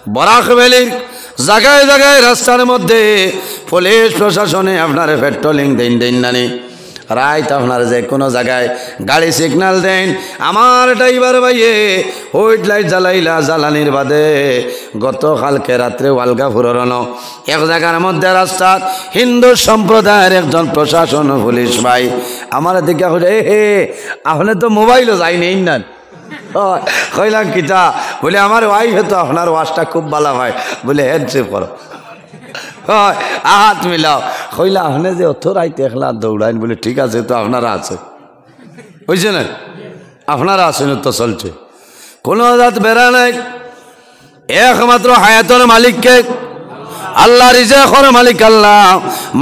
বরাক ভ্যালির জায়গায় জায়গায় রাস্তার মধ্যে পুলিশ প্রশাসনে আপনার পেট্রোলিং দেন নানি রাইত আপনার যে কোনো জায়গায় গাড়ি সিগন্যাল দেন আমার ড্রাইভার ভাইয়ে হোয়াইট লাইট জ্বালাইলা জ্বালানির বাদে গতকালকে রাত্রে ওয়ালগাপুরনো এক জায়গার মধ্যে রাস্তাত হিন্দু সম্প্রদায়ের একজন প্রশাসন পুলিশ ভাই আমার দিকে হে আপনি তো মোবাইলও যাই নেই না কইলাম কিতা বলে আমার ওয়াইফ তো আপনার ওয়াজটা খুব ভালো হয় বলে হ্যান্ডশেক করো হয় হাত মিলাও কইলা আপনি যে অত রাইতে একলা দৌড়াইন বলে ঠিক আছে তো আপনারা আছে বুঝছে না আপনারা আছেন তো চলছে কোনো জাত বেড়া নাই একমাত্র হায়াতের মালিককে আল্লাহ রিজেকর মালিক আল্লাহ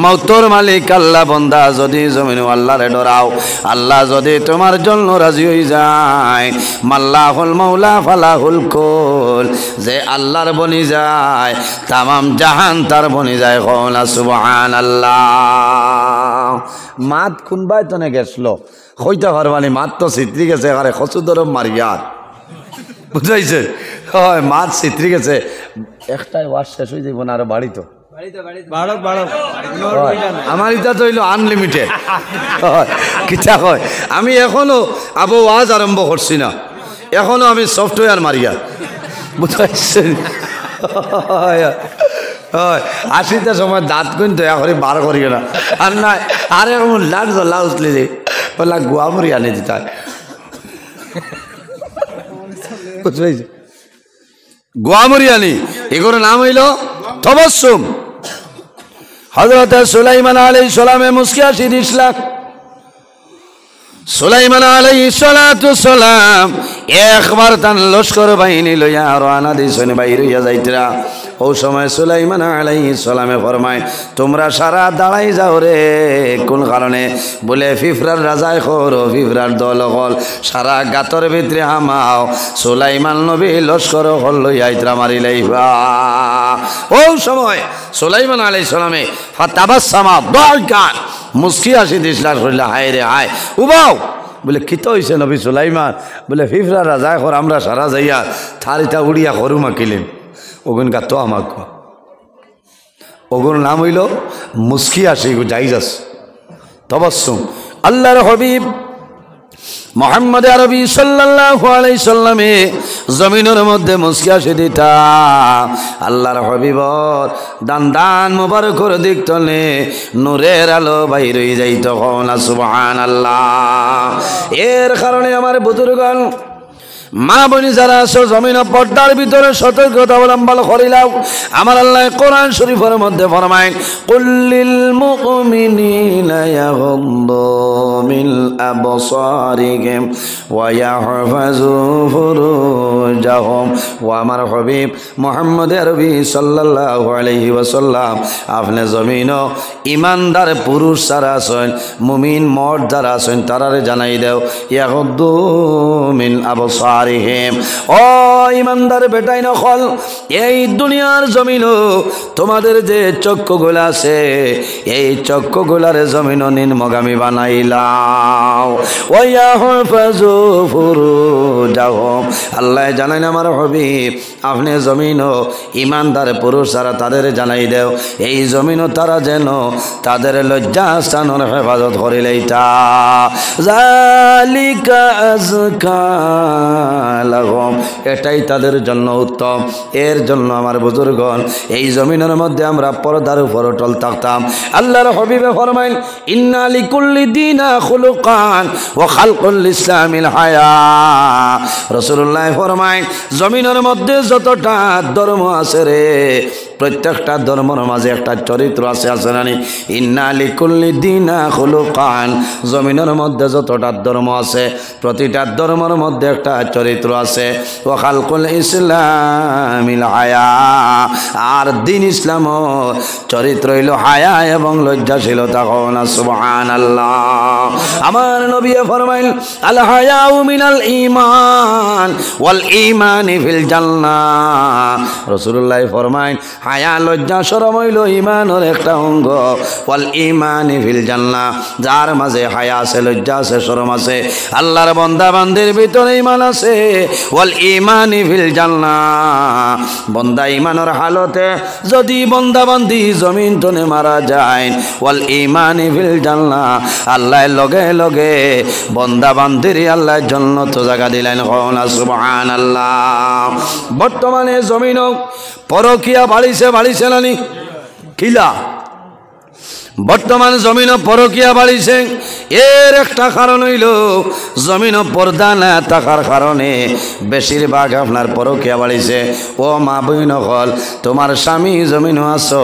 মৌতর মালিক আল্লাহ বন্দা যদি জমিন আল্লাহরে ডরাও আল্লাহ যদি তোমার জন্য রাজি হয়ে যায় মাল্লাহুল মাওলা ফালাহুল কুল যে আল্লাহর বনি যায় তামাম জাহান তার বনি যায় কওলা সুবহানাল্লাহ মাত কোনবাই তনে গেছিল কইতে পারবানি মাত তো চিত্রি গেছে আরে খসুদরম মারিয়ার বুঝাইছে হয় মাছ চিত্রি গেছে একটাই ওয়াশ শেষ হয়ে যাব না আর বাড়ি তো আমার ইটা তো হইল আনলিমিটেড কিতা কয় আমি এখনো আবু ওয়াজ আরম্ভ করছি না এখনো আমি সফটওয়্যার মারিয়া বুঝাইছে হয় 80টার সময় দাঁত কোন দয়া করে বার করিও না আর না আরে এমন লাট জ্বলা উঠলে যে বলা গুয়া মরি আনে দিতা বুঝাইছে গোয়ামরিয়ানি এগুলোর নাম হইল তবস্সুম হযরত সুলাইমান আলাইহিস সালামে মুস্কি হাসি দিছিলেন সুলাইমান আলাইহিস সালাতু সালাম একবার তান লস্কর বাহিনী লইয়া রওনা দিছেন বাইরে হইয়া যাইতরা ও সময় সুলাইমান আলাইহিস সালামে ফরমায় তোমরা সারা দাঁড়াই যাও রে কোন কারণে বলে ফিফরার রাজায় খোর ফিফরার দল হল সারা গাতর ভিতরে হামাও সুলাইমান নবী লস্কর হল লইয়া আইতরা মারি লাইবা ও সময় সুলাইমান আলাইহিস সালামে ফাতাবাসসামা দাইকান মুস্কি হাসি দিছিলেন কইলা হায় রে হায় উবাও বলে কিতো হইছে নবী সুলাইমান বলে ফিফরার রাজায় খোর আমরা সারা যাইয়া থারিটা উড়িয়া খরু মাকিলেন ওগুন গাতো আমাক ওগুন নাম হইল মুস্কি আসি জাইজ আছে তবস্সুম আল্লাহর হাবিব মুহাম্মদ আরবি সাল্লাল্লাহু আলাইহি সাল্লামে জমিনের মধ্যে মুস্কি হাসি দিতা আল্লাহর হাবিবর দান দান মুবারকর দিক তলে নূরের আলো বাইর হয়ে যাইত না সুবহানাল্লাহ এর কারণে আমার বুজুর্গগণ মা বনি যারা আছো জমিন পর্দার ভিতরে সতর্কতা অবলম্বন করিলাও আমার আল্লাহ কোরআন শরীফের মধ্যে ফরমায় কুল্লিল মুমিনিনা ইয়াগুদ্দু মিন আবসারিহিম ওয়া ইয়াহফাযু ফুরুজাহুম ও আমার হাবিব মুহাম্মদ আরবি সাল্লাল্লাহু আলাইহি ওয়াসাল্লাম আপনি জমিন ইমানদার পুরুষ যারা আছেন মুমিন মর্দ যারা আছেন তারারে জানাই দাও ইয়াগুদ্দু মিন আবসার ও ইমানদার বেটাই নকল এই দুনিয়ার জমিন তোমাদের যে চক্ষুগুলা আছে এই চক্ষুগুলার জমিন নিম্নগামী বানাইলাও ওয়াহফাযু ফুরুজাহুম আল্লাহ জানাই আমার হাবিব আপনি জমিন ইমানদার পুরুষ যারা তাদের জানাই দেও এই জমিন তারা যেন তাদের লজ্জা স্থানের হেফাজত করিলেইতা যালিকা আযকা লাহুম এটাই তাদের জন্য উত্তম এর জন্য আমার বুজুর্গগণ এই জমিনের মধ্যে আমরা পর্দার উপর অটল থাকতাম আল্লাহর হাবিবে ফরমাইন ইন্না লিকুল্লি দিনা খুলুকান ওয়া খালকুল ইসলামিল হায়া রাসূলুল্লাহ ফরমাইন জমিনের মধ্যে যতটা ধর্ম আছে রে প্রত্যেকটা ধর্মের মাঝে একটা চরিত্র আছে আছে না ইন্না লিকুল্লি দিনা খুলুকান জমিনের মধ্যে যতটা ধর্ম আছে প্রতিটা ধর্মের মধ্যে একটা চরিত্র আছে ওয়া খালকুল ইসলামিল হায়া আর দিন ইসলাম চরিত্র হইল হায়া এবং লজ্জাশীলতা না সুবহানাল্লাহ আমার নবী ফরমাইল আল হায়াউ মিনাল ঈমান ওয়াল ঈমানি ফিল জান্নাহ রাসূলুল্লাহ ফরমাইন হায়া লজ্জা শরম হইল ঈমানের একটা অঙ্গ। ওয়াল ঈমানি ফিল জান্নাহ, যার মাঝে হায়া আছে, লজ্জা আছে, শরম আছে, আল্লাহর বান্দা বান্দির ভিতরে ঈমান আছে। ওয়াল ঈমানি ফিল জান্নাহ, বান্দা ঈমানের হালতে যদি বান্দা বান্দি জমিন তনে মারা যায়, ওয়াল ঈমানি ফিল জান্নাহ, আল্লাহ লগে লগে বান্দা বান্দির আল্লাহ জান্নাত জায়গা দিলেন। সুবহানাল্লাহ। বর্তমানে জমিন পরকিয়া বাড়িছে নানি কিলা, বর্তমান জমিন পরকিয়া বাড়িছে। এর একটা কারণ হইল জমিন পর্দা না থাকার কারণে বেশিরভাগ আপনার পরকিয়া বাড়িছে। ও মা বইন হল, তোমার স্বামী জমিন আছো,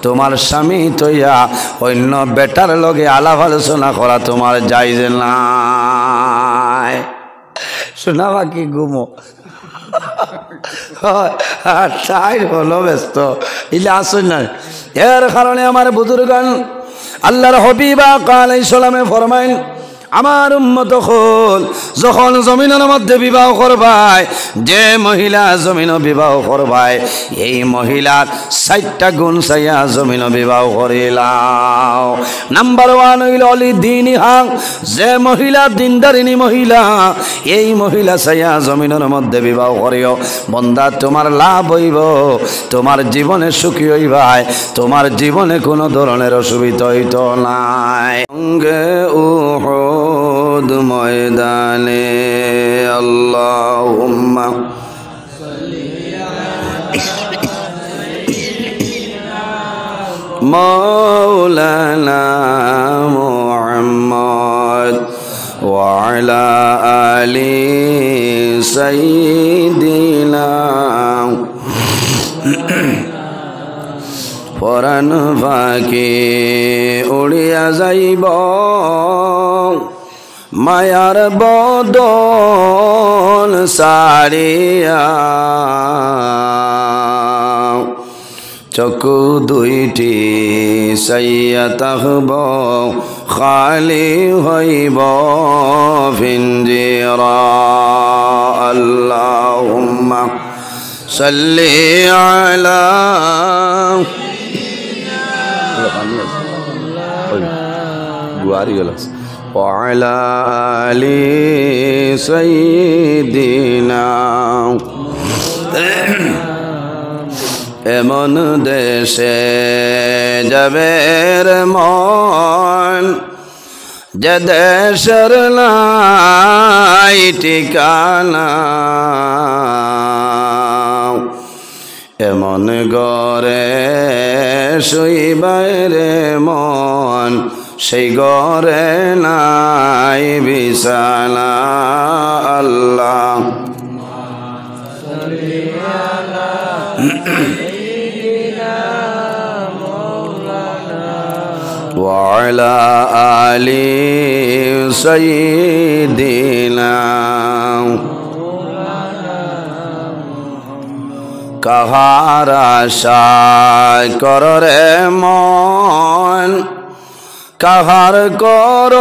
তোমার স্বামী তৈয়া অন্য বেটার লগে আলাপ আলোচনা করা তোমার যাইজ নাই। শোনা বাকি ঘুমো তাই হলো ব্যস্ত ইলে আসুন না। এর কারণে আমার বুজুর্গান আল্লাহর হাবিব আলাইহিস সালামে ফরমাইন, আমার উম্মত হল যখন জমিনের মধ্যে বিবাহ করবাই, যে মহিলা জমিন বিবাহ করবাই, এই মহিলার 4টা গুণ চাইয়া জমিন বিবাহ করিলাও। নাম্বার 1 হইল অলি দিনিহা, যে মহিলা দিনদারিনী মহিলা, এই মহিলা চাইয়া জমিনের মধ্যে বিবাহ করিও। বন্দা তোমার লাভ হইব, তোমার জীবনে সুখী হইবাই, তোমার জীবনে কোনো ধরনের অসুবিধা হইত নাই। ময়দানে আল্লাহুম্মা মাওলানা মুহাম্মদ ওয়া আলা আলি সাইয়্যিদিনা। পরাণ ফাঁকি উড়িয়া যাইব মায়ার বদন সারিয়া, চকু দুইটি সাইয়া তাহব খালি হইব ফিঞ্জিরা। আল্লাহুম্মা সাল্লি আলা গুয়ারি গেল ওয়ালা আলি সাইয়্যিদিনা। এমন দেশে যাবে মন, যে দেশের নাই ঠিকানা, এমন ঘরে শুইবাই রে মন, সেই ঘরে নাই বিছানা। আল্লাহ ওয়া আলা আলি সাইয়্যিদিনা। কাহার আশায় কর রে মন, কাহার কর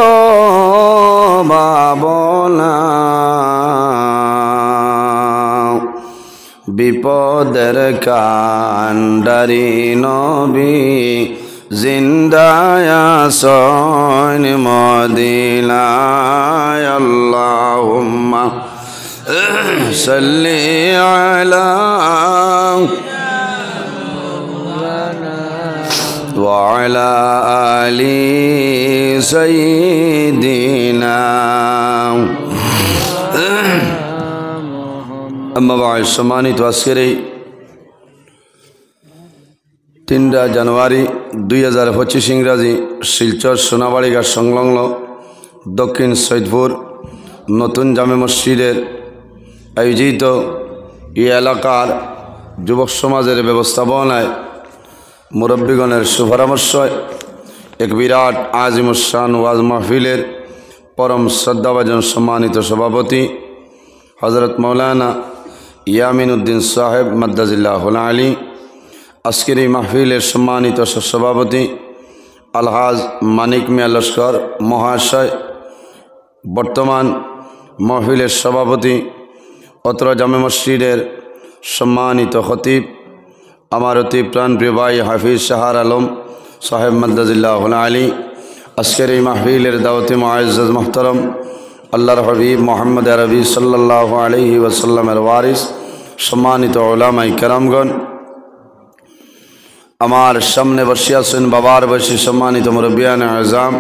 ভাবনা, বিপদের কান্ডারি নবী জিন্দায় আসন মদিনায়। আল্লাহুম্মা সাল্লি আলা ওয়া আলা আলি সাইয়্যিদিনা। আম্মা বা'দ, সম্মানিত আজকের এই 3 জানুয়ারি 2025 ইংরাজি শিলচর সোনাবাড়িঘাট সংলগ্ন দক্ষিণ সৈয়দপুর নতুন জামে মসজিদের আয়োজিত এই এলাকার যুবক সমাজের ব্যবস্থাপনায় মুরব্বীগণের সুপরামর্শ এক বিরাট আজিমুশান ওয়াজ মাহফিলের পরম শ্রদ্ধাভাজন সম্মানিত সভাপতি হযরত মাওলানা ইয়ামিন উদ্দিন সাহেব মাদ্দাজিল্লাহুল আলী, আজকের এই মাহফিলের সম্মানিত সভাপতি আলহাজ মানিক মিয়া লস্কর মহাশয়, বর্তমান মাহফিলের সভাপতি অত্র জামে মসজিদের সম্মানিত খতিব আমার অতি প্রাণ প্রিয় ভাই হাফিজ শাহর আলম সাহেব মাদ্দাজিল্লাহ আলী আজকের এই মাহফিলের দাওয়াতে মুআজ্জাজ মুহতারাম আল্লাহর হাবিব মুহাম্মদ আরবি সাল্লাল্লাহু আলাইহি ওয়াসাল্লামের ওয়ারিস সম্মানিত উলামায়ে কেরামগণ, আমার সামনে বসে আছেন বাবার বয়সী সম্মানিত মুরব্বিয়ানে আযম,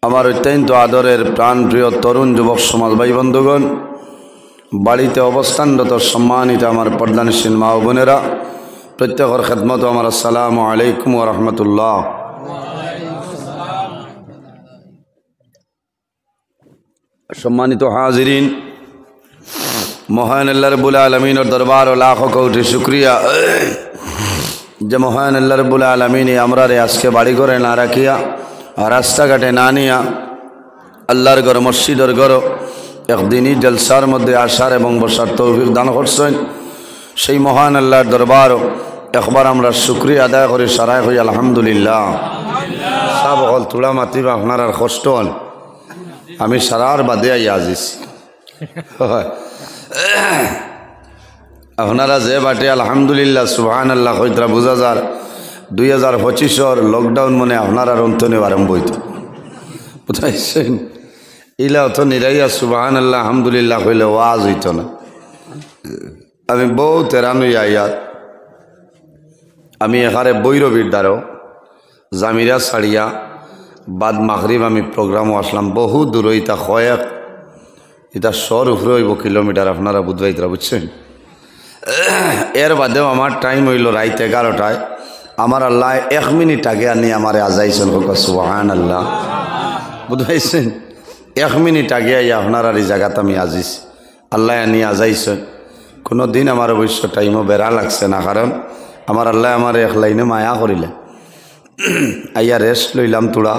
আমার অত্যন্ত আদরের প্রাণপ্রিয় তরুণ যুবক সমাজ ভাই বন্ধুগণ, বাড়িতে অবস্থানরত সম্মানিত আমার পর্দানশীল মা ও বোনেরা, প্রত্যেকের খেদমত আমার আসসালামু আলাইকুম ওয়া রাহমাতুল্লাহ। সম্মানিত হাজিরিন, মহান আল্লাহ রাব্বুল আলামিনের দরবার ও লাখো কোটি শুকরিয়া যে মহান আল্লাহ রাব্বুল আলামিন আমরা আজকে বাড়ি করে না রাখিয়া, রাস্তাঘাটে না নিয়া আল্লাহর ঘর মসজিদের ঘর একদিনই জলসার মধ্যে আসার এবং বসার তৌফিক দান করছেন। সেই মহান আল্লাহর দরবার একবার আমরা শুকরিয়া আদায় করে সারাই হই আলহামদুলিল্লাহ। সব হল তুলা মাতি বা আপনার আর কষ্ট হন, আমি সারার বাদে আই আজিছি আপনারা যে বাটে আলহামদুলিল্লাহ সুবহান আল্লাহ হইতরা বোঝা যার 2025 লকডাউন মনে আপনার আর অন্তনে আরম্ভ হইত বুঝাইছেন। ইলা অত নিরাইয়া সুবহান আল্লাহ আলহামদুলিল্লাহ হইলে ওয়াজ হইত না। আমি বহুত হেরান হইয়া ইয়াত আমি এখানে বৈরবীর দ্বারও জামিরা ছাড়িয়া বাদ মাগরিব আমি প্রোগ্রামও আসলাম। বহু দূর ইতা কয়েক ইতা শহর উপরে হইব কিলোমিটার, আপনারা বুঝবাইতরা বুঝছেন। এর বাদেও আমার টাইম হইল রাইতে 11টায়। আমার আল্লাহ 1 মিনিট আগে আনি আমার আজাইছেন সুবহান আল্লাহ, বুঝবাইছেন। 1 মিনিট আগে আই আপনার আর এই জায়গাতে আমি আজিছি, আল্লাহ আনি আজাইছেন। কোনো দিন আমার অবশ্য টাইমও বেড়া লাগছে না, কারণ আমার আল্লাহ আমার এক লাইনে মায়া করিলে। আইয়া রেস্ট লইলাম তোরা।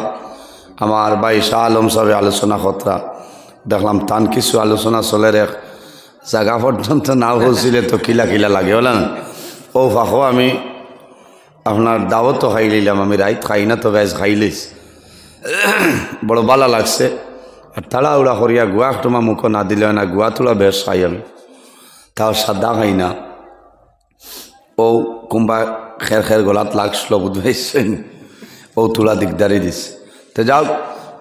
আমার ভাই শাহ আলম সাহেব আলোচনা খতরা দেখলাম, তান কিছু আলোচনা চলে এক জায়গা পর্যন্ত না হচ্ছিলে তো কিলা কিলা লাগে হল না। ও ফাঁকো আমি আপনার দাওয়াতও খাই লইলাম, আমি রাইত খাই না তো বেশ খাই লইছি, বড় বালা লাগছে। আর তাড়া উড়া করিয়া গুয়া তোমার মুখ না দিলে না, গুয়া তোলা বেশ খাই আমি, তাও সাদা খাই না। ও কোনবা খের খের গলাত লাগছিল বুঝবাইছেন, ও তোলা দিকদারি দিছে। তো যাও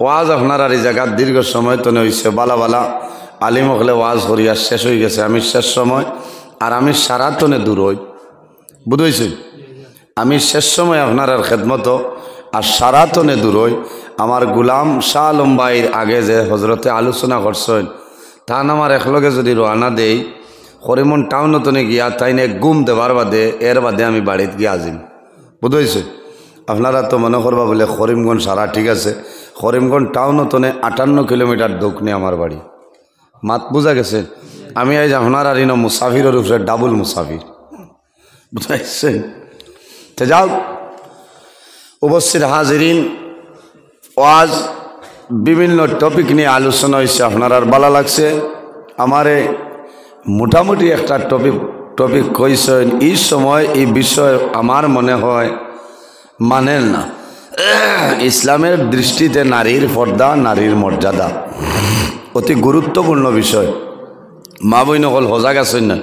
ওয়াজ আপনার আর এই জায়গার দীর্ঘ সময় তো হয়েছে, বালা বালা আলিম হলে ওয়াজ করিয়া শেষ হয়ে গেছে। আমি শেষ সময় আর আমি সারাতনে দূর হই, বুঝেছি। আমি শেষ সময় আপনার আর খেদমত আর সারাতনে দূর হই। আমার গুলাম শাহ আলম ভাইয়ের আগে যে হজরতে আলোচনা করছেন, তান আমার একলগে যদি রওনা দেই করিমন টাউনতনে গিয়া তাইনে গুম দেবার বাদে এর বাদে আমি বাড়িতে গিয়ে আজিম, বুঝেছি। আপনারা তো মনে করবা বলে করিমগঞ্জ সারা ঠিক আছে, করিমগঞ্জ টাউনতনে 58 কিলোমিটার দক্ষিণে আমার বাড়ি, মাত বুঝা গেছে। আমি আজ আপনার আর ইনো মুসাফিরের উপরে ডাবল মুসাফির, বুঝাইছে। তো যাও উপস্থিত হাজিরিন, ওয়াজ বিভিন্ন টপিক নিয়ে আলোচনা হয়েছে, আপনার আর ভালো লাগছে। আমারে মোটামুটি একটা টপিক কইছেন, এই সময় এই বিষয় আমার মনে হয় মানেন না। ইসলামের দৃষ্টিতে নারীর পর্দা, নারীর মর্যাদা অতি গুরুত্বপূর্ণ বিষয়। মা বই নকল সজাগ আছেন না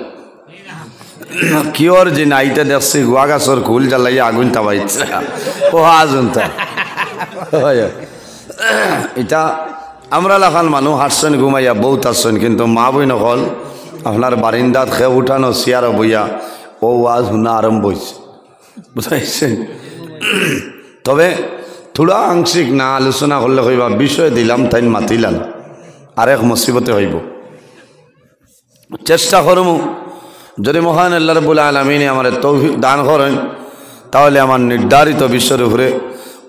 কিয়র যে নাইতে দেখছি গুয়া গাছর কুল জ্বালাইয়া আগুন তাবাইছে ও আগুন তা এটা আমরা লাখান মানুষ হাসছেন ঘুমাইয়া বহুত আসছেন, কিন্তু মা বই নকল আপনার বারিন্দাত খেয়ে উঠানো চেয়ার বইয়া ও ওয়াজ শুনা আরম্ভ হয়েছে, বুঝাইছেন। তবে থোড়া আংশিক না আলোচনা করলে কইবা বিষয় দিলাম তাই মাতিলাম, আরেক মুসিবতে হইব। চেষ্টা করব যদি মহান আল্লাহ রাব্বুল আলামিন আমার তৌফিক দান করেন, তাহলে আমার নির্ধারিত বিষয়ের উপরে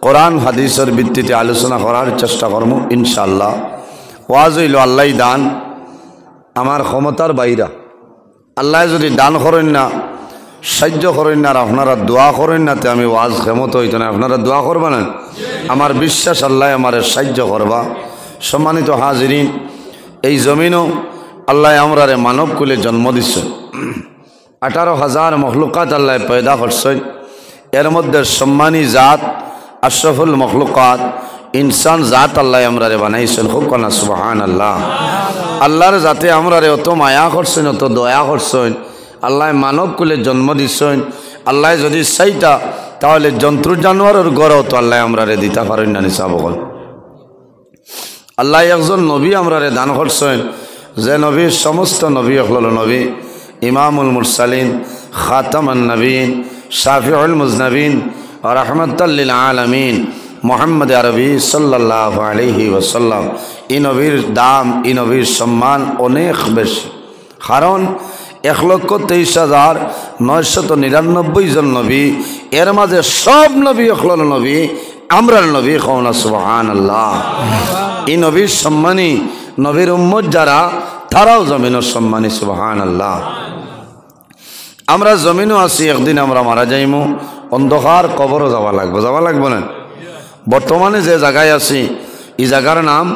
কোরআন হাদিসের ভিত্তিতে আলোচনা করার চেষ্টা করব ইনশাআল্লাহ। ওয়াজ হইল আল্লাহ দান, আমার ক্ষমতার বাইরা। আল্লাহ যদি দান করেন না, সাহায্য করেন না, আর আপনারা দোয়া করেন না, তে আমি ওয়াজ ক্ষমত হইতো না। আপনারা দোয়া করবা না, আমার বিশ্বাস আল্লাহ আমার সাহায্য করবা। সম্মানিত হাজিরিন, এই জমিনও আল্লাহ আমরারে মানব কুলে জন্ম দিচ্ছে। 18,000 মখলুকাত আল্লাহ পয়দা করছেন। এর মধ্যে সম্মানী জাত আশরাফুল মখলুকাত ইনসান জাত আল্লাহ আমরারে বানাইছেন। খুব কনা সুবহান আল্লাহ। আল্লাহর জাতে আমরারে অত মায়া করছেন, অত দয়া করছেন, আল্লাহ মানব কুলে জন্ম দিছেন আল্লাহ যদি চাইতা তাহলে জন্তু জানোয়ারের গড়ও তো আল্লাহ আমরা রে দিতে পারেন না নিসা বকল আল্লাহ একজন নবী আমরা রে দান করছেন যে নবীর সমস্ত নবী হল নবী ইমামুল মুরসালিন খাতামান নবীন শাফিউল মুজনবিন রাহমাতাল লিল আলামিন মোহাম্মদ আরবি সাল্লাল্লাহু আলাইহি ওয়াসাল্লাম এই নবীর দাম এই নবীর সম্মান অনেক বেশি কারণ 1,23,999 জন নবী এর মাঝে সব নবী হল নবী আমরার নবী কওনা সুবহানাল্লাহ এই নবীর সম্মানী নবীর উম্মত যারা তারাও জমিনের সম্মানী সুবহানাল্লাহ আমরা জমিনও আছি একদিন আমরা মারা যাইমু অন্ধকার কবরও যাওয়া লাগবো না বর্তমানে যে জায়গায় আছি এই জায়গার নাম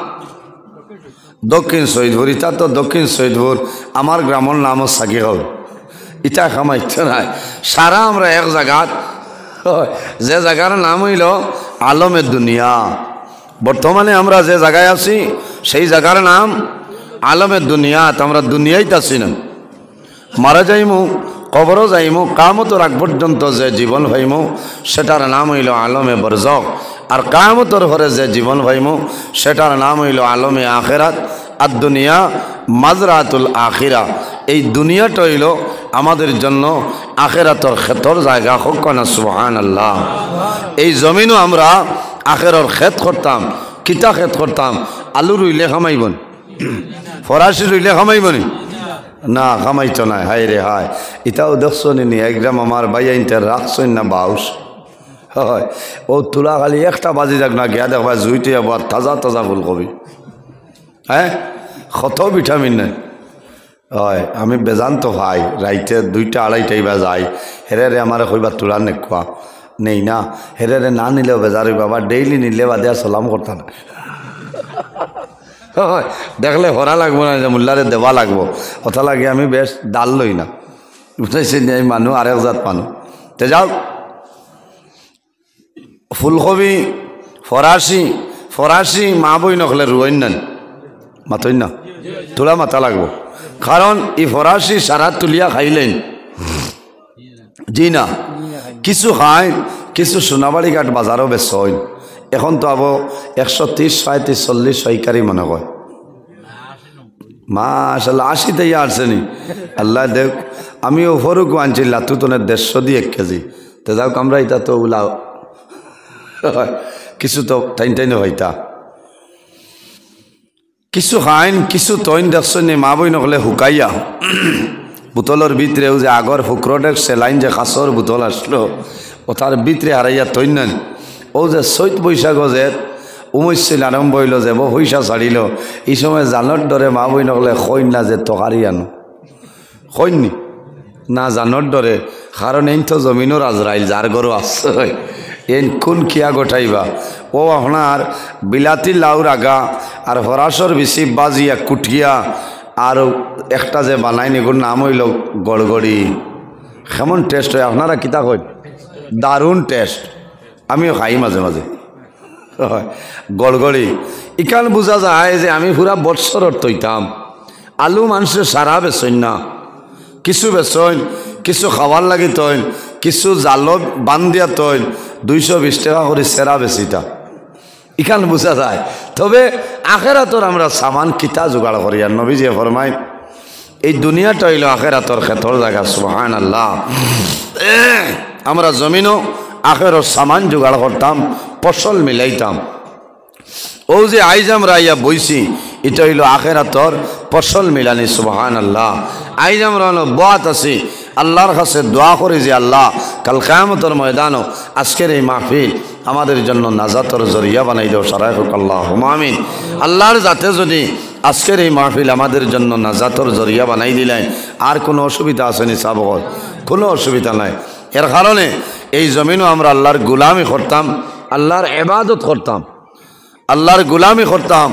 দক্ষিণ সৈয়দপুর ইটা তো দক্ষিণ সৈয়দপুর আমার গ্রামের নামও সাকিহল ইটা খামাইতে নাই সারা আমরা এক জায়গাত যে জায়গার নাম হইল আলমের দুনিয়া বর্তমানে আমরা যে জায়গায় আছি সেই জায়গার নাম আলমের দুনিয়া আমরা দুনিয়াইতে আছি না মারা যাইমু কবরও যাইমু কামতর আগ পর্যন্ত যে জীবন ভাইমু সেটার নাম হইল আলমে বরজক আর কামতর ঘরে যে জীবন ভাইমু সেটার নাম হইল আলমে আখেরাত আর দুনিয়া মাজরাতুল আখিরা এই দুনিয়াটা হইল আমাদের জন্য আখেরাতর ক্ষেতর জায়গা হোক না সুবহানাল্লাহ এই জমিনও আমরা আখেরর ক্ষেত করতাম কিতা ক্ষেত করতাম আলু রুইলে খামাইবন ফরাসি রুইলে খামাইবনি না খামাইতো না হাই রে হায় এটাও দেখছো নি একদম আমার বাইয়াইনতে রাখছেন না বাউস হয় ও তুলা খালি একটা বাজি যাক না গিয়া দেখবা জুইতে আবার তাজা তাজা ফুলকবি হ্যাঁ কত ভিটামিন নাই হয় আমি বেজান্ত ভাই রাইতে 2টা 2:30 বা যাই হেরে আমার কইবা তুলা নেকুয়া নেই না হেরে না নিলেও বেজার হইবা বা ডেইলি নিলে বা দেয়া সালাম করতাম না হয় দেখলে হরা লাগবো না যে মোল্লারে দেওয়া লাগবো কথা লাগে আমি বেশ ডাল লই না বুঝাইছি এই মানুষ আরেক জাত মানুষ তে যাও ফুলকবি ফরাসি মা বই নকলে রুইন না মাতই না তোলা মাথা লাগবো কারণ এই ফরাসি সারা তুলিয়া খাইলেন জি না কিছু খায় কিছু সোনাবাড়ি ঘাট বাজারও বেশ হয় এখন তো আবো 130, 35, 40 পাইকারি মনে হয় মাশাআল্লাহ 80 ইয়া আসেনি আল্লাহ দেখ আমি ওপরও আনছি লাতুতনের 150 দিয়ে 1 কেজি তো যাও আমরা এটা তো উলাও কিছু তো টাইন হইতা কিছু খাইন কিছু তৈন দেখছেন মা বই নকলে শুকাইয়া বোতলের ভিতরেও যে আগর ফুকরোডের সেলাইন যে কাঁচর বোতল আসলো ও তার ভিতরে হারাইয়া তৈন নেন ও যে চৈত বৈশাখ যে উমৈছিল আরম্ভ হইল যে পয়সা ছাড়িল এই সময় জানোর ডরে মা বই নকলে কইন না যে তকারি আনো কইননি না জানোর ডরে কারণ এই তো জমিনের আজরাইল যার গরু আছে এন কোন কিয়া গোটাইবা ও আপনার বিলাতি লাউর আগা আর হরাসর বেশি বাজিয়া কুটিয়া আর একটা যে বানাইনি এগুলোর নাম হইল গড়গড়ি কেমন টেস্ট হয় আপনারা কিতা কই দারুণ টেস্ট আমিও খাই মাঝে মাঝে গড়গড়ি ইকান বোঝা যায় যে আমি পুরা বৎসরত তৈতাম আলু মানুষের সারা বেচন না কিছু বেচন কিছু খাবার লাগি তৈন কিছু জালত বান দিয়া তৈন 220 টাকা করে সেরা বেচিতা ইখান বোঝা যায় তবে আখেরাতর আমরা সামান কিতা জোগাড় করি আর নবীজি ফরমাই এই দুনিয়াটা হইল আখেরাতর ক্ষেতর জায়গা সুবহানাল্লাহ আমরা জমিনও আখেরর সামান জোগাড় করতাম ফসল মিলাইতাম ও যে আইজ আমরা ইয়া বইছি এটা হইল আখেরাতর ফসল মিলানি সুবহানাল্লাহ আইজ আমরা বাত আছি আল্লাহর কাছে দোয়া করি যে আল্লাহ কাল কিয়ামতের ময়দানও আজকের এই মাহফিল আমাদের জন্য নাজাতের জরিয়া বানাই দাও সারাই হোক আল্লাহুম্মা আমিন আল্লাহর যাতে যদি আজকের এই মাহফিল আমাদের জন্য নাজাতের জরিয়া বানাই দিলেন আর কোনো অসুবিধা আসেনি সাবগত কোনো অসুবিধা নাই এর কারণে এই জমিনও আমরা আল্লাহর গোলামি করতাম আল্লাহর ইবাদত করতাম আল্লাহর গোলামি করতাম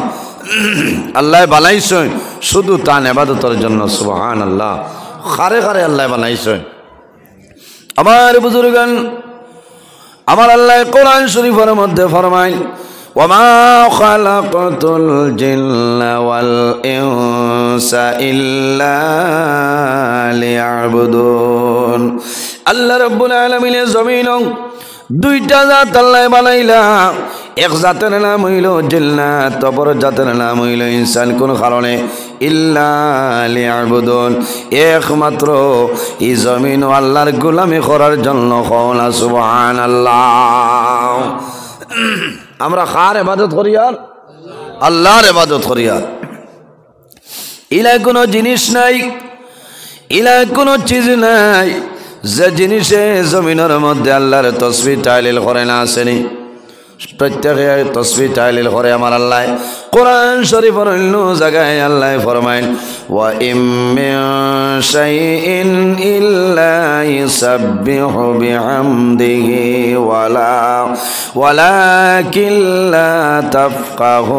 আল্লাহ বানাইছেন শুধু তার ইবাদতের জন্য সুবহানাল্লাহ খারে খারে আল্লাহ বানাইছেন আমার বুজুর্গান আমার আল্লাহ কোরআন শরীফের মধ্যে ফরমায় وما خلقت الجن والإنس إلا ليعبدون আল্লাহ রাব্বুল আলামিনের জমিন দুইটা জাত আল্লাহ বানাইলা এক জাতের নাম হইল জিন্নাত অপর জাতের নাম হইল ইনসান কোন কারণে ইল্লা লিয়াবুদুন একমাত্র এই জমিন আল্লাহর গোলামি করার জন্য কওনা সুবহানাল্লাহ আমরা কার ইবাদত করি আর আল্লাহর ইবাদত করি আর ইলা কোনো জিনিস নাই ইলা কোনো চিজ নাই যে জিনিসে জমিনের মধ্যে আল্লাহর তাসবিহ তাহলিল করে না আসেনি প্রত্যেকে তাসবিহ তাহলিল করে আমার আল্লাহ কোরআন শরীফের অন্য জায়গায় আল্লাহ ফরমায় ওয়া ইম মিন শাইইন ইল্লা ইউসাব্বিহু বিহামদিহি ওয়ালাকিন লা তাফকাহুনা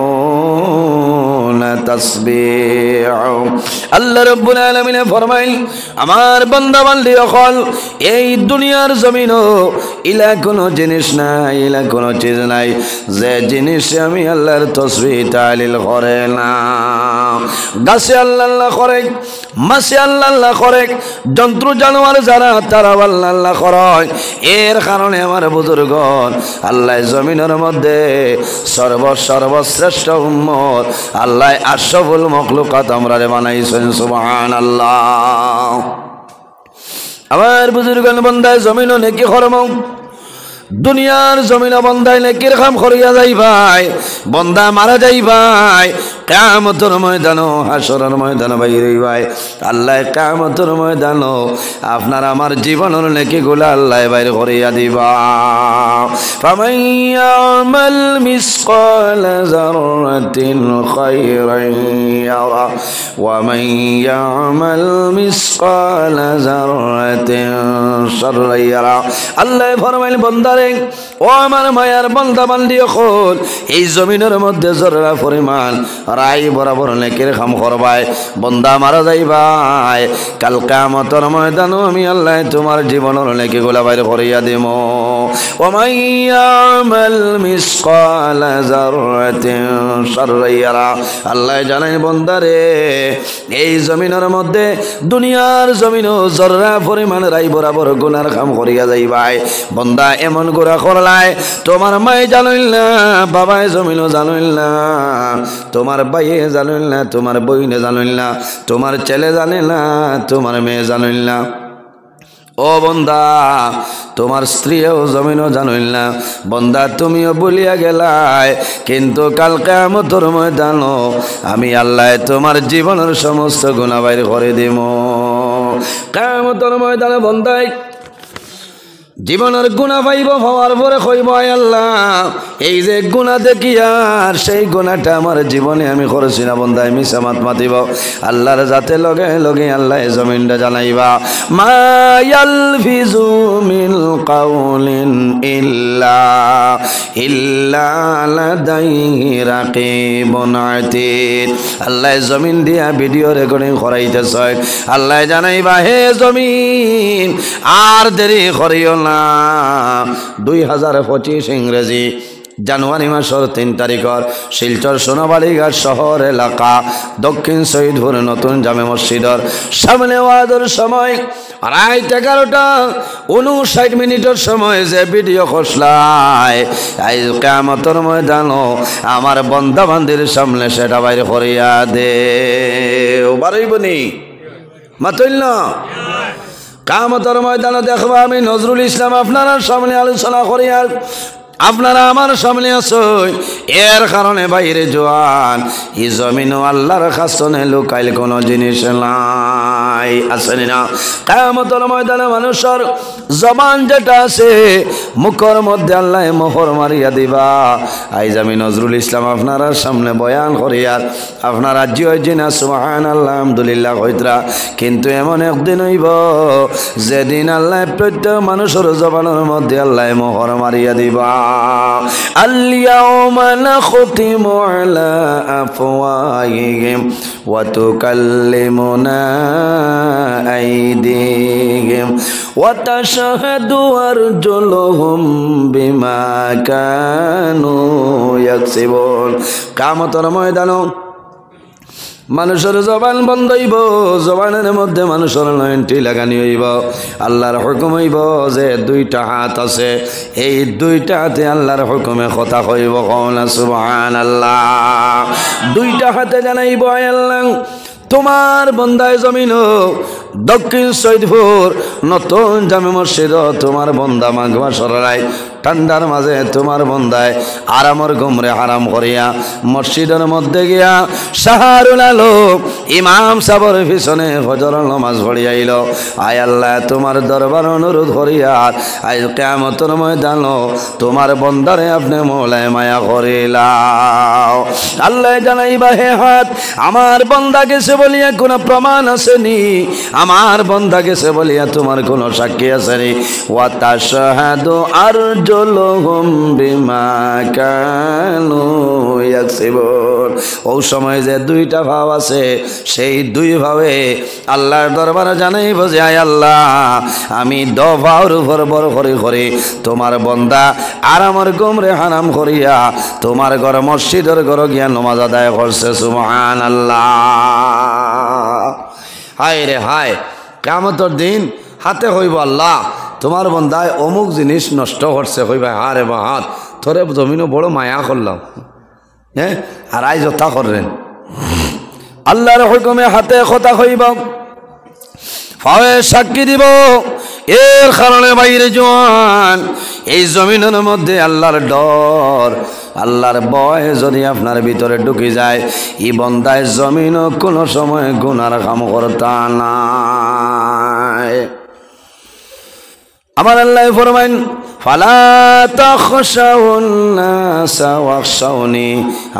তাসবিহু আল্লাহ রাব্বুল আলামিন ফরমায় আমার বান্দা বান্দি সকল এই দুনিয়ার জমিনও ইলা কোনো জিনিস নাই ইলা কোনো চিজ নাই যে জিনিস আমি আল্লাহর তাসবিহ তাহলিল করে না গাছে আল্লাহ আল্লাহ করে মাছে আল্লাহ আল্লাহ করে জন্তু জানোয়ার যারা তারা আল্লাহ আল্লাহ করে এর কারণে আমার বুজুর্গণ আল্লাহ জমিনের মধ্যে সর্বশ্রেষ্ঠ উম্মত আল্লাহ আশরাফুল মাখলুকাত আমরারে বানাইছেন সুবহানাল্লাহ আমার বুজুর্গণ বান্দায় জমিনও নেকি কর্ম দুনিয়ার জমিনে বন্দায় নেকির কাম করিয়া যাই ভাই বন্দা মারা যাই ভাই কিয়ামতের ময়দানও হাসরের ময়দানে বাইরে ভাই আল্লাহ কিয়ামতের ময়দানও আপনার আমার জীবনের নেকিগুলো আল্লাহ বাইরে করিয়া দিবা ফামান ইয়ামাল মিসকাল যাররাতিন খায়রান ইয়ারা ওয়া মান ইয়ামাল মিসকাল যাররাতিন শাররান ইয়ারা আল্লাহ ফরমাইল বন্দা ও আমার মায়ার বান্দা বান্দি সকল এই জমিনের মধ্যে জররা পরিমাণ রাই বরাবর নেকির কাম করবাই বন্দা মারা যাইবাই কাল কিয়ামতের ময়দানে আমি আল্লাহ তোমার জীবনের নেকিগুলা বাইরে করিয়া দেব ওয়া মান ইয়ামাল মিসকাল যাররাতিন শাররান ইয়ারা আল্লাহ জানেন বন্দারে এই জমিনের মধ্যে দুনিয়ার জমিনও জররা পরিমাণ রাই বরাবর গুনার কাম করিয়া যাইবাই বন্দা এমন গোরা করলাই তোমার মায়ে জানিল না বাবাই জমিনও জানিল না তোমার ভাইয়ে জানিল না তোমার বইনে জানিল না তোমার ছেলে জানিল না তোমার মেয়ে জানিল না ও বন্দা তোমার স্ত্রীও জমিনও জানিল না বন্দা তুমিও বলিয়া গেলাই কিন্তু কাল কিয়ামতের ময়দানে আমি আল্লাহ তোমার জীবনের সমস্ত গুনাহ বাইর করে দেব কিয়ামতের ময়দানে বন্দাই জীবনের গুনাহ পাইব হওয়ার পরে কইব আয় আল্লাহ এই যে গুনাহ দেখি আর সেই গুনাহটা আমার জীবনে আমি করেছি না বন্দায় মিছা মাত মাতিব আল্লাহর জাতে লগে লগে আল্লাহ জমিনটা জানাইবা মা ইয়ালফিজু মিন কাউলিন ইল্লা লাদাইহি রাকিবুন আতীদ আল্লাহ জমিন দিয়া ভিডিও রেকর্ডিং করাইতেছে আল্লাহ জানাইবা হে জমিন আর দেরি করিও না 2025 ইংরেজি জানুয়ারি মাসের 3 তারিখের শিলচর সোনাবাড়িঘাট শহর এলাকা দক্ষিণ শহীদপুর নতুন জামে মসজিদের সামনে ওয়াজের সময় রাত 11:59 সময় যে ভিডিও খসলায় আজ কিয়ামতের ময়দানে আমার বান্দা বান্দির সামনে সেটা বাইরে করিয়া দে বাড়াইবনি মাতইল না কিয়ামতের ময়দানে দেখবা আমি নজরুল ইসলাম আপনার সামনে আলোচনা করি আর আপনারা আমার সামনে আসুন এর কারণে বাইরে জোয়ান এই জমিনও আল্লাহর কাছে লুকাইল কোনো জিনিস নাই আসেনি না কিয়ামতের ময়দানে মানুষের জবান যেটা আছে মুখের মধ্যে আল্লাহ মোহর মারিয়া দিবা আইজ আমি নজরুল ইসলাম আপনার সামনে বয়ান করি আর আপনারা জিনা সুবহানাল্লাহ আলহামদুলিল্লাহ কইতরা কিন্তু এমন একদিন হইব যেদিন আল্লাহ প্রত্যেক মানুষের জবানের মধ্যে আল্লাহ মোহর মারিয়া দিবা اليوم نختم على أفواههم وتكلمنا أيديهم وتشهد أرجلهم বিমা কানু ইয়াকসিবুন। কিয়ামতের ময়দানে মানুষের জবান বন্ধ হইব, জবানের মধ্যে মানুষের নয়নটি লাগানি হইব। আল্লাহর হুকুম হইব যে দুইটা হাত আছে, এই দুইটা হাতে আল্লাহর হুকুমে কথা কইব। কওনা সুবহানাল্লাহ। দুইটা হাতে জানাইব, আয় আল্লাহ তোমার বন্দায় জমিন দক্ষিণ সৈয়দপুর নতুন জামে মসজিদ তোমার বন্দা মাঘবা সরাই ঠান্ডার মাঝে তোমার বন্দায় আরামর ঘুমরে হারাম করিয়া মসজিদের মধ্যে গিয়া শাহরুল আলম ইমাম সাবর পিছনে ফজর নামাজ পড়িয়াইল। আয় আল্লাহ তোমার দরবার অনুরোধ করিয়া আজ কিয়ামতের ময়দান তোমার বন্দারে আপনি মৌলায় মায়া করিলাও। আল্লাহ জানাইবা হে হাত আমার বন্দা গেছে বলিয়া কোনো প্রমাণ আসেনি, আমার বন্দা গেছে বলিয়া তোমার কোনো সাক্ষী আসেনি। ওয়া তাশহাদু আরজুলুহুম বিমা কানু ইয়াকসিবুন। ওই সময় যে দুইটা ভাব আছে সেই দুই ভাবে আল্লাহর দরবারে জানাইব যে আয় আল্লাহ আমি দফার উপর বড় করে তোমার বন্দা আরামর গুমরে হারাম করিয়া তোমার ঘর মসজিদের ঘর গিয়া নামাজ আদায় করছে। সুবহানাল্লাহ। হায় রে হায়, কিয়ামতের দিন হাতে হইব আল্লাহ তোমার বন্দায় অমুক জিনিস নষ্ট করছে, হইবা হারে বা হাত তোরে জমিনও বড় মায়া করলাম, হ্যাঁ আর আই যথা করলেন আল্লাহর হুকুমে হাতে কথা হইব, ফাওয়ে সাক্ষী দিব। এর কারণে বাইরে জোয়ান এই জমিনের মধ্যে আল্লাহর ডর আল্লাহর ভয় যদি আপনার ভিতরে ঢুকে যায়, এই বন্দায় জমিনও কোনো সময় গুনার কাম করতা নাই। আমার আল্লাহ ফরমাইন ফালা তাখশাউন নাসা ওয়াখশাউনি।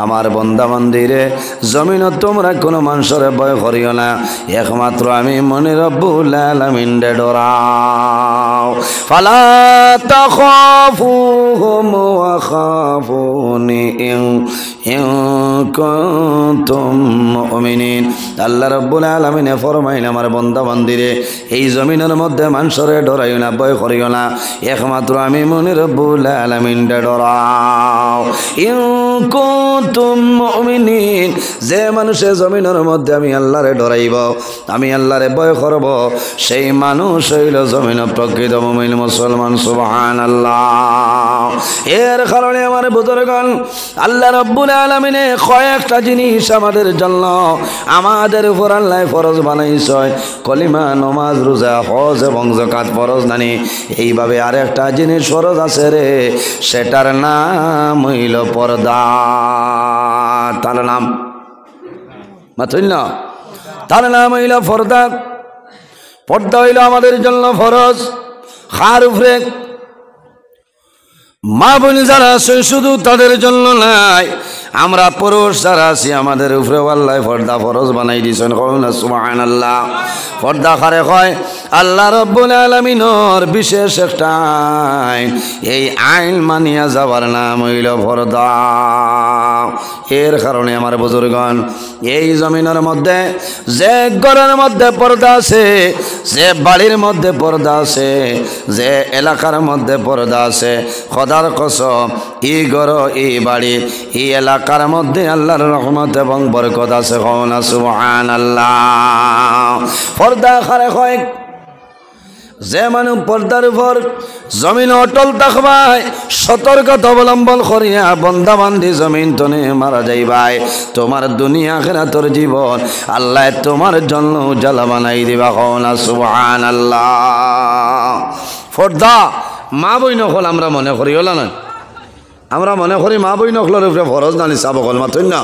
আমার বন্দা বান্দিরে জমিনত তোমরা কোনো মানুষের ভয় করিও না, একমাত্র আমি মনে রব্বুল আলামিন রে ডরাও। ফালা তাখাফুহুম ওয়া খাফুনি ইন কুনতুম মুমিনিন। আল্লাহ রব্বুল আলামিনে ফরমাইন আমার বন্দা বান্দিরে এই জমিনের মধ্যে মানুষের ডরাইও না, ভয় করিও না, একমাত্র আমি মনে রব্বুল আলামিন ডরাও। ইন কুনতুম মুমিনিন, যে মানুষের জমিনের মধ্যে আমি আল্লাহরে ডরাইব, আমি আল্লাহরে ভয় করব, সেই মানুষ হইল জমিন প্রকৃত মুমিন মুসলমান। সুবহানাল্লাহ। এর কারণে আমার বুজুর্গণ আল্লাহ রব্বুল আলামিনে কয়েকটা জিনিস আমাদের জন্য আমাদের উপর আল্লাহ ফরজ বানাইছে, কলিমা নামাজ রোজা হজ এবং যাকাত ফরজ নানি। এইভাবে আরেকটা জিনিস ফরজ আছে রে, সেটার নাম হইল পর্দা। তার নাম মাথুল, তার নাম হইল পর্দা। পর্দা হইল আমাদের জন্য ফরজ। খার উপরে মা বোন যারা আছে শুধু তাদের জন্য নাই, আমরা পুরুষ যারা আছি আমাদের উপরে আল্লাহ পর্দা ফরজ বানাই দিয়েছেন। সুবহানাল্লাহ। পর্দা কারে কয়? আল্লাহ রব্বুল আলামিনের বিশেষ একটা আইন, এই আইন মানিয়া যাবার নাম হইল পর্দা। এর কারণে আমার বুজুর্গণ এই জমিনের মধ্যে যে ঘরের মধ্যে পর্দা আছে, যে বাড়ির মধ্যে পর্দা আছে, যে এলাকার মধ্যে পর্দা আছে, খোদার কসম এই ঘর এই বাড়ি এই এলাকার মধ্যে আল্লাহর রহমত এবং বরকত আছে। সুবহানাল্লাহ। পর্দা কারে কয়? যে মানুষ পর্দার উপর জমিন অটল থাকবাই, সতর্কতা অবলম্বন করিয়া বন্দা বান্দি জমিন তনে মারা যাইবাই, তোমার দুনিয়া আখিরাতের জীবন আল্লাহ তোমার জন্য উজালা বানাই দিবা। সুবহানাল্লাহ। পর্দা মা বই নকল আমরা মনে করি, হল না? আমরা মনে করি মা বই নকলের উপরে ফরজ না নিসা বকল মাতুন না।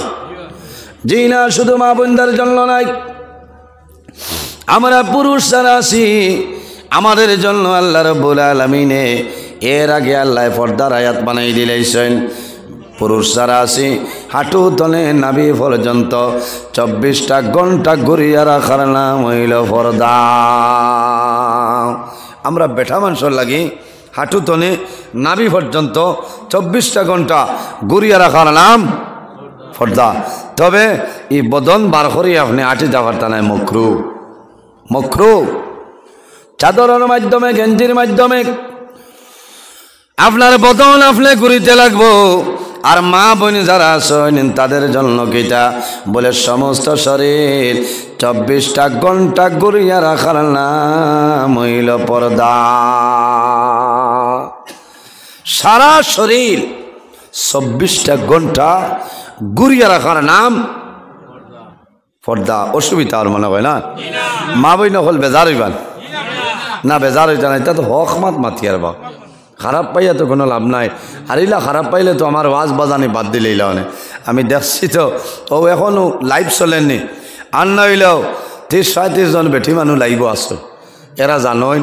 জি না, শুধু মা বোনদের জন্য নাই, আমরা পুরুষ যারা আছি আমাদের জন্য আল্লাহ রাব্বুল আলামিনে এর আগে আল্লাহ পর্দার আয়াত বানাই দিলেছেন। পুরুষ যারা আছি হাঁটু তলে নাভি পর্যন্ত 24টা ঘন্টা ঘুরিয়া রাখার নাম হইল পর্দা। আমরা বেঠা মানুষের লাগি হাঁটু তলে নাভি পর্যন্ত 24টা ঘন্টা ঘুরিয়া রাখার নাম পর্দা। তবে এই বদন বার করিয়া আপনি আটি যাবার তা নাই মকরু। মকরু চাদরের মাধ্যমে গেঞ্জির মাধ্যমে আপনার বদন আপনি ঘুরিতে লাগবো। আর মা বোন যারা আছেন তাদের জন্য কিটা বলে সমস্ত শরীর 24টা ঘন্টা ঘুরিয়া রাখার নাম হইল পর্দা। সারা শরীর 24টা ঘন্টা ঘুরিয়া রাখার নাম পর্দা। অসুবিধা আর মনে হয় না? মা বই নকল বেজার হইবান না, বেজার হইতা না, এটা তো হক মাত মাতি আর বা খারাপ পাইয়া তো কোনো লাভ নাই। আর ইলা খারাপ পাইলে তো আমার ওয়াজ বাজানি বাদ দিলে ইলা অনেক আমি দেখছি তো ও এখনও লাইভ চলেননি। আর না হইলেও 30-35 জন বেঠি মানুষ লাইভ আছে। এরা জানোই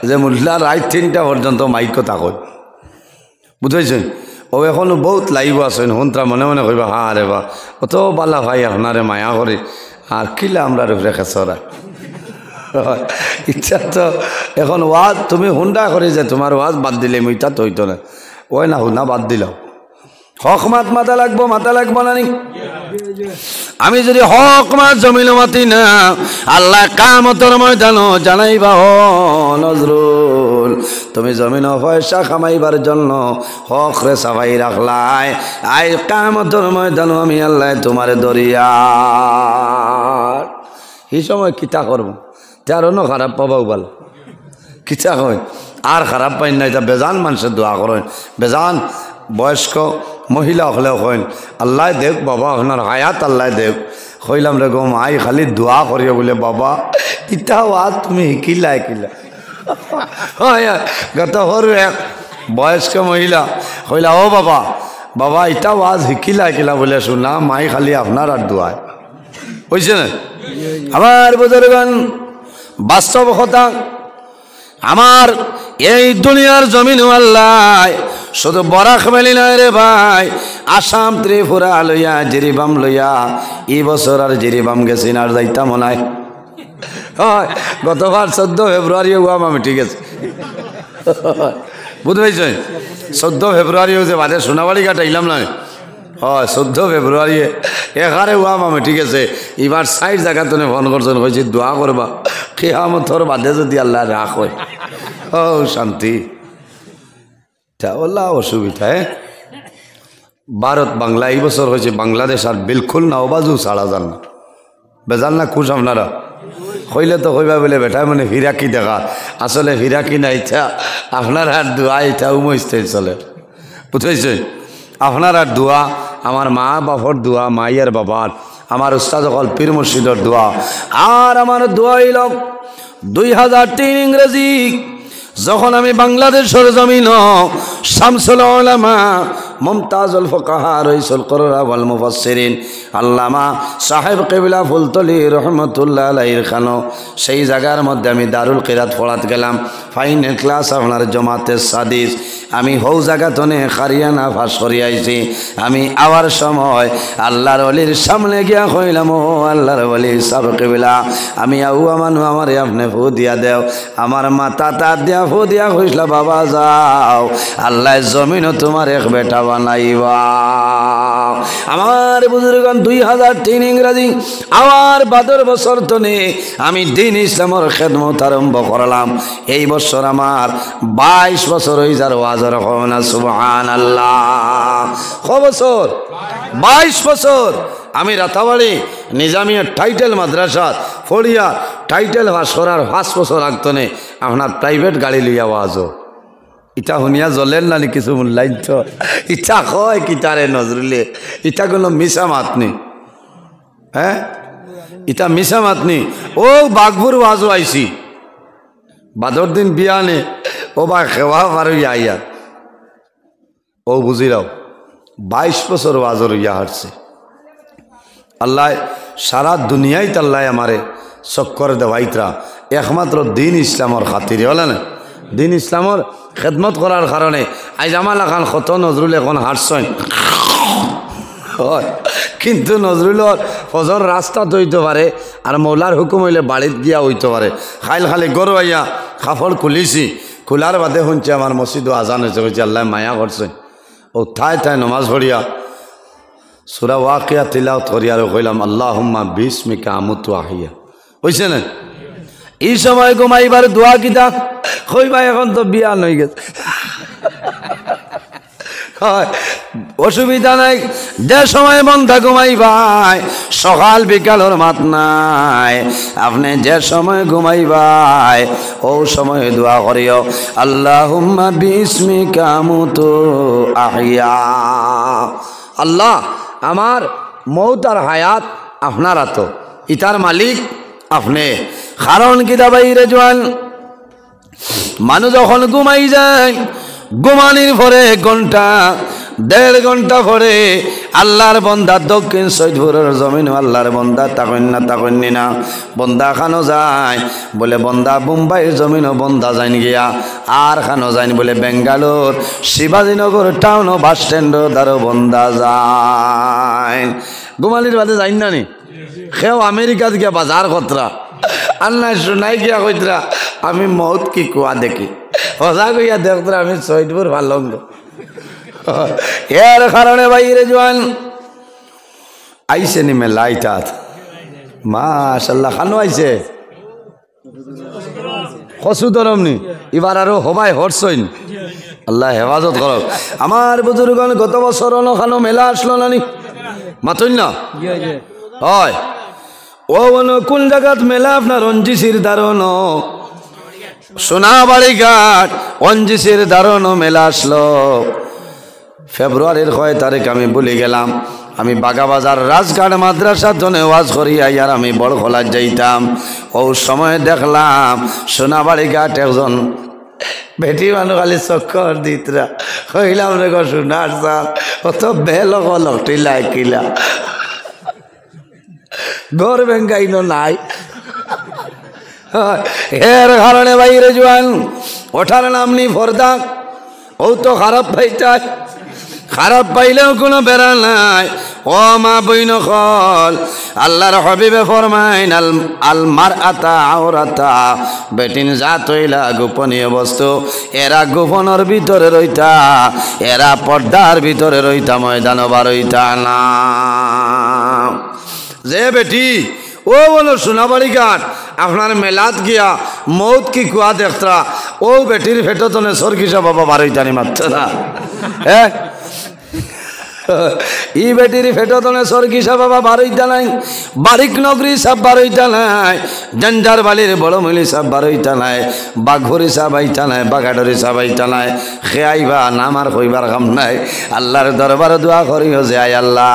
যে মোল্লা রাত 3টা পর্যন্ত মাইক কথা কয়, বুঝাইছেন? ও এখনও বহুত লাইভ আছেন। শুনতা মনে মনে কইবা হা রে বা অত বালা ভাই আপনারে মায়া করে আর কিলা আমরা রেখে খেসরা ইচ্ছা তো এখন ওয়াজ তুমি হুন্ডা করে যে তোমার ওয়াজ বাদ দিলে মুইটা তো হইতো না। ওই না হুনা বাদ দিলাম। হক মাত মাথা লাগবো না নি? আমি যদি হক মাত জমিল মাতি না আল্লাহ কামতর ময়দানো জানাইবা ও নজরুল তুমি জমিন পয়সা কামাইবার জন্য হক রে সাফাই রাখলাই, আই কামতর ময়দানো আমি আল্লাহ তোমার দরিয়া। এই সময় কিতা করবো? তারও খারাপ পাবাও ভাল কিতা হয় আর খারাপ পাই না। এটা বেজান মানুষের দোয়া করেন, বেজান বয়স্ক মহিলা হলেও কইন আল্লাহ দেখ বাবা আপনার হায়াত আল্লাহ দেখ। কইলাম রে গো মাই খালি দোয়া করিও বলে বাবা ইটা ওয়াজ তুমি শিকিলা গত সরু এক বয়স্ক মহিলা কইলা ও বাবা বাবা ইটা ওয়াজ শিকিলা বলে শুনা মাই খালি আপনার আর দোয়ায় হয়েছে না? আমার বুজুর্গণ বাস্তব কথা, আমার এই দুনিয়ার জমিন আল্লাহ শুধু বরাক ভ্যালি নয় রে ভাই, আসাম ত্রিপুরা লইয়া জিরিবাম লইয়া এই বছর আর জিরিবাম গেছি না আর যাইতাম মনে হয়। গতবার 14 ফেব্রুয়ারি হুয়াম আমি, ঠিক আছে বুঝতে পারছ? 14 ফেব্রুয়ারি হয়েছে বাদে সোনাবাড়ি ঘাট আইলাম না। হয় 14 ফেব্রুয়ারি এখানে হুয়াম আমি, ঠিক আছে। এবার 60 জায়গা তুমি ফোন করছেন, হয়েছে দোয়া করবা কিয়ামতর বাদে যদি আল্লাহ রাখ হয়। ও শান্তি ওলা অসুবিধা। ভারত বাংলা এই বছর হয়েছে, বাংলাদেশ আর বিলকুল না ওবাজু ছাড়া যান না, বেজান না খুশ আপনারা হইলে তো কইবা বলে বেটা মানে ফিরাকি দেখা, আসলে ফিরাকি না, ইচ্ছা আপনার আর দোয়া এটা উমস্তে চলে, বুঝেছে? আপনার আর দোয়া, আমার মা বাবার দোয়া, মাইয়ার বাবার, আমার উস্তাদ হল পীর মুর্শিদর দোয়া, আর আমার দোয়া হইল 2003 ইংরেজি যখন আমি বাংলাদেশের জমিন শামসুল উলামা মুমতাজুল ফুকাহা রাইসুল কুররা ওয়াল মুফাসসিরিন আল্লামা সাহেব কিবলা ফুলতলি রহমাতুল্লাহ আলাইহির খানো সেই জায়গার মধ্যে আমি দারুল কিরাত পড়াতে গেলাম। ফাইনাল ক্লাস আপনার জমাতে সাদিস আমি হৌ জায়গাতনে খারিয়ানা ফাঁস করিয়া আইছি। আমি আওয়ার সময় আল্লাহর ওলির সামনে গিয়া কইলাম, ও আল্লাহর ওলি সাহেব কিবলা আমি আউয়া মানু আমারে আপনি ফু দিয়া দেও। আমার মাথা তার দিয়া ফু দিয়া কইলা, বাবা যাও, আল্লাহ জমিন তোমার এক বেটা বানাইবা। আমার বুজুর্গণ 2003 ইংরাজি আবার 12 বছর তনে আমি দিন ইসলামের খেদমত আরম্ভ করলাম। এই বছর আমার 22 বছর হয়ে যার ওয়াজের হনা সুবহানাল্লাহ। কত বছর? 22 বছর। আমি রাতাবাড়ি নিজামিয়া টাইটেল মাদ্রাসা ফড়িয়া টাইটেল পাস করার 5 বছর আগতনে আপনার প্রাইভেট গাড়ি লইয়া ওয়াজও ইটা শুনিয়া জ্বলেন না কিছু মূল্যায়ন তো ইটা কয় কিতারে নজরুলে, ইটা কোনো মিশা মাতনি, হ্যাঁ ইটা মিশা মাতনি। ও বাঘপুর ওয়াজও আইসি বাদর দিন বিয়ানে ও বা খেওয়া পারো ইয়া ও বুঝিরাও 22 বছর ওয়াজর ইয়া হারছে। আল্লাহ সারা দুনিয়ায় তাল্লাহ আমারে চক্কর দেওয়াইতরা একমাত্র দিন ইসলামর খাতিরে হলে না, দিন ইসলামর খেদমত করার কারণে আজ আমার এখন কত নজরুল এখন হারছেন, কিন্তু নজরুলর ফজর রাস্তা হইতে পারে আর মৌলার হুকুম হইলে বাড়িত গিয়া হইতে পারে। খাইল খালি গরু আইয়া কাপড় খুলিছি, খোলার বাদে শুনছে আমার মসজিদও আজান হয়েছে, হয়েছে আল্লাহ মায়া করছেন। ও ঠায় ঠায় নমাজ পড়িয়া সূরা ওয়াকিয়া তিলাওয়াত করিয়া আর কইলাম আল্লাহুম্মা বিসমিকা আমুতু আহিয়া, হইছে না? এই সময় ঘুমাইবার দোয়া কিতা কইবা, এখন তো বিয়া হয়ে গেছে অসুবিধা নাই, যে সময় বন্ধা ঘুমাই ভাই, সকাল বিকালের মাত নাই। আপনি যে সময় ঘুমাই ভাই ও সময় দোয়া করিও, আল্লাহুম্মা বিসমিকা আমুতু আহইয়া। আল্লাহ, আমার মৌত আর হায়াত আপনার হাতে, ইতার মালিক আপনি। কারণ কি দাবাইরে জোয়ান, মানুষ যখন ঘুমাই যায়, ঘুমানির পরে 1 ঘন্টা 1.5 ঘন্টা পরে আল্লাহর বন্দা দক্ষিণ সৈয়দপুরের জমিন আল্লাহর বন্দা তাকন্নি না বন্দা খানো যায়, বলে বন্দা মুম্বাইয়ের জমিনও বন্দা যাইন গিয়া, আর খানো যাইন বলে বেঙ্গালোর শিবাজীনগর টাউন বাস স্ট্যান্ড দ্বারও বন্দা যায়। ঘুমানির বাদে যাইন না নি সেও আমেরিকাত গিয়া বাজার খতরা আল্লাহ শোনাই গিয়া কইতরা আমি মৌত কি কুয়া দেখি, হজা কইয়া দেখতরা আমি সৈয়দপুর ভালঙ্গ। এর কারণে বাইরে জোয়ান আইসে নিমে লাইটাত মাশাল্লাহ খানো আইছে কসু ধরমনি এবার আরো হবাই হরসইন, আল্লাহ হেফাজত করক। আমার বুজুর্গণ গত বছর খানো মেলা আসলো নানি মাতইন না হয় ও বলো কোন জায়গাত মেলা আপনার অঞ্জিসির দারণ সোনাবাড়ি ঘাট অঞ্জিসির দারণ মেলা আসলো ফেব্রুয়ারির 6 তারিখ আমি ভুলে গেলাম। আমি বাগাবাজার রাজঘাট মাদ্রাসার জন্য ওয়াজ করি আর আমি বড় খোলা যাইতাম। ও সময় দেখলাম সোনাবাড়ি ঘাট একজন বেটি মানুষ খালি চক্কর দিতরা কইলাম রে গো সোনার সাল অত বেল টিলাই কিলা ঘর ব্যাঙ্গাইন নাই। এর কারণে বাইরে জোয়ান ওঠার নামনি ফর্দা ও তো খারাপ পাইতাই, খারাপ পাইলেও কোনো বেড়া নাই। ও মা বইন খল আল্লাহর হাবিবে ফরমাইন আল মারআতা আওরাতা, বেটিন জাত হইলা গোপনীয় বস্তু, এরা গোপনের ভিতরে রইতা, এরা পর্দার ভিতরে রইতা, ময়দান বারইতা না। যে বেটি ও বলো সোনাবাড়ি ঘাট আপনার মেলাত গিয়া মৌত কি কুয়া দেখতা, ও বেটির ফেটতনে সরকিসা বাবা বারইতানি মাত্র না। হ্যাঁ ই বেটির ফেটতনে সরকিসা বাবা বারইতা নাই, বারিক নগরী সব বারইতা নাই, জঞ্জার বালির বড় মিলি সব বারইতা নাই, বাঘরি সব আইতা নাই, বাঘাডরি সব আইতা নাই। খেয়াইবা নামার কইবার কাম নাই। আল্লাহর দরবারে দোয়া করিও যে আয় আল্লাহ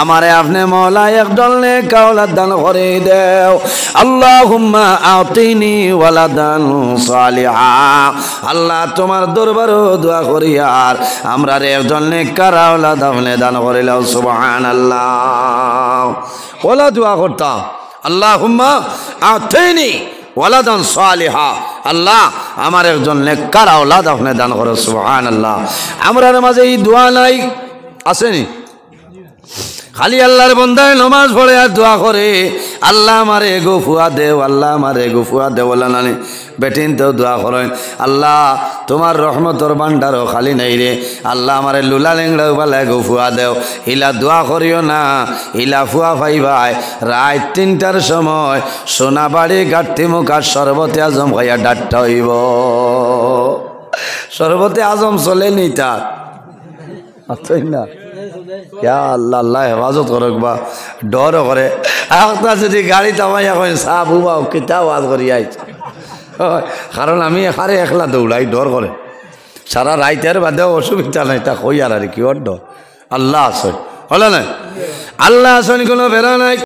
আমারে আপনি মওলা একদল নেক আওলাদ দান করে দেও। আল্লাহুম্মা আতিনি ওয়ালাদান সালিহা। আল্লাহ তোমার দরবারে দোয়া করি আর আমরা রে একজন নেককার আওলাদ আপনি দান করিলাও। সুবহানাল্লাহ। ওলা দোয়া করতাম আল্লাহুম্মা আতিনি ওয়ালাদান সালিহা, আল্লাহ আমার একজন নেককার আওলাদ আপনি দান করো। সুবহানাল্লাহ। আমরার মাঝে এই দোয়া নাই আসেনি, খালি আল্লাহর বন্দায় নমাজ পড়ে আর দোয়া করে আল্লাহ আমারে গুফুয়া দেও, আল্লাহ আমারে গুফুয়া দেও বলে নানি বেটিন তো দোয়া করেন আল্লাহ তোমার রহমতর ভান্ডারও খালি নেই রে, আল্লাহ আমারে লুলা লেংড়াও বলে গুফুয়া দেও। ইলা দোয়া করিও না, ইলা ফুয়া ভাই ভাই রাত 3টার সময় সোনাবাড়ি ঘাটতি মুখার শরবতে আজম খাইয়া ডাট্টা হইব। শরবতে আজম চলে নি তার না। আল্লাহ আল্লাহ হেফাজত করক বা ডরও করে আপনার যদি গাড়ি তামাই এখন চাহ বুবাও কিতা ওয়াজ করি আইছে, কারণ আমি এখানে একলা দৌড়াই ডর করে সারা রাইতের বাদেও অসুবিধা নাই, তা কই আর কি ওর ডর। আল্লাহ আসন হলো না, আল্লাহ আসন কোনো বেড়া নাই।